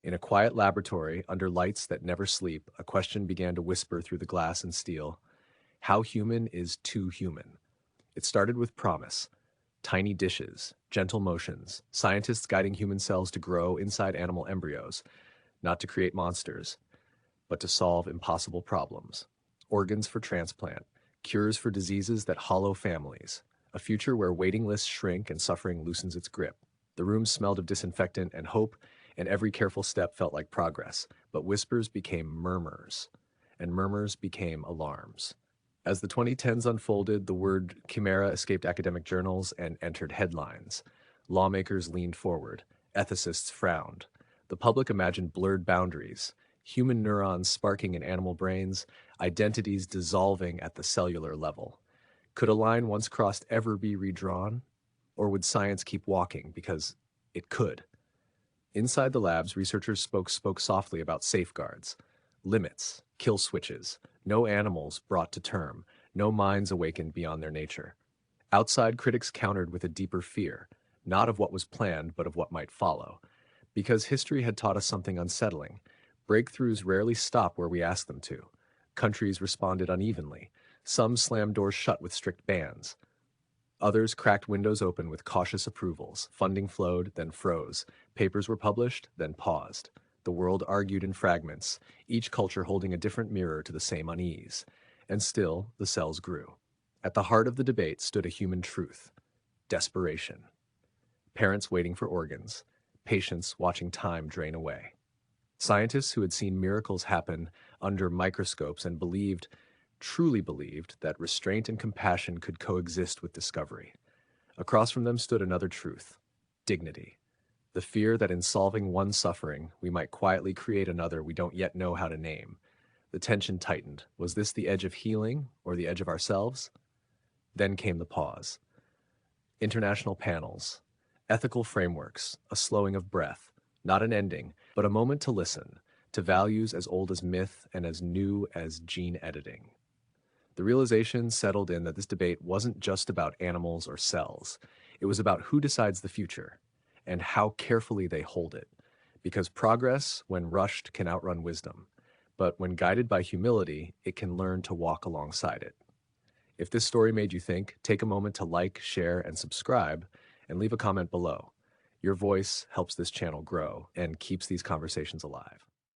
In a quiet laboratory, under lights that never sleep, a question began to whisper through the glass and steel. How human is too human? It started with promise. Tiny dishes, gentle motions, scientists guiding human cells to grow inside animal embryos, not to create monsters, but to solve impossible problems. Organs for transplant, cures for diseases that hollow families, a future where waiting lists shrink and suffering loosens its grip. The room smelled of disinfectant and hope, and every careful step felt like progress. But whispers became murmurs, and murmurs became alarms. As the 2010s unfolded, the word Chimera escaped academic journals and entered headlines. Lawmakers leaned forward. Ethicists frowned. The public imagined blurred boundaries, human neurons sparking in animal brains, identities dissolving at the cellular level. Could a line once crossed ever be redrawn? Or would science keep walking because it could? Inside the labs, researchers spoke softly about safeguards, limits, kill switches, no animals brought to term, no minds awakened beyond their nature. Outside, critics countered with a deeper fear, not of what was planned, but of what might follow. Because history had taught us something unsettling. Breakthroughs rarely stop where we ask them to. Countries responded unevenly. Some slammed doors shut with strict bans. Others cracked windows open with cautious approvals. Funding flowed, then froze. Papers were published, then paused. The world argued in fragments, each culture holding a different mirror to the same unease. And still, the cells grew. At the heart of the debate stood a human truth: desperation. Parents waiting for organs, patients watching time drain away. Scientists who had seen miracles happen under microscopes and truly believed, that restraint and compassion could coexist with discovery. Across from them stood another truth: dignity. The fear that in solving one suffering, we might quietly create another we don't yet know how to name. The tension tightened. Was this the edge of healing or the edge of ourselves? Then came the pause. International panels, ethical frameworks, a slowing of breath, not an ending, but a moment to listen, to values as old as myth and as new as gene editing. The realization settled in that this debate wasn't just about animals or cells. It was about who decides the future and how carefully they hold it. Because progress, when rushed, can outrun wisdom. But when guided by humility, it can learn to walk alongside it. If this story made you think, take a moment to like, share, and subscribe, and leave a comment below. Your voice helps this channel grow and keeps these conversations alive.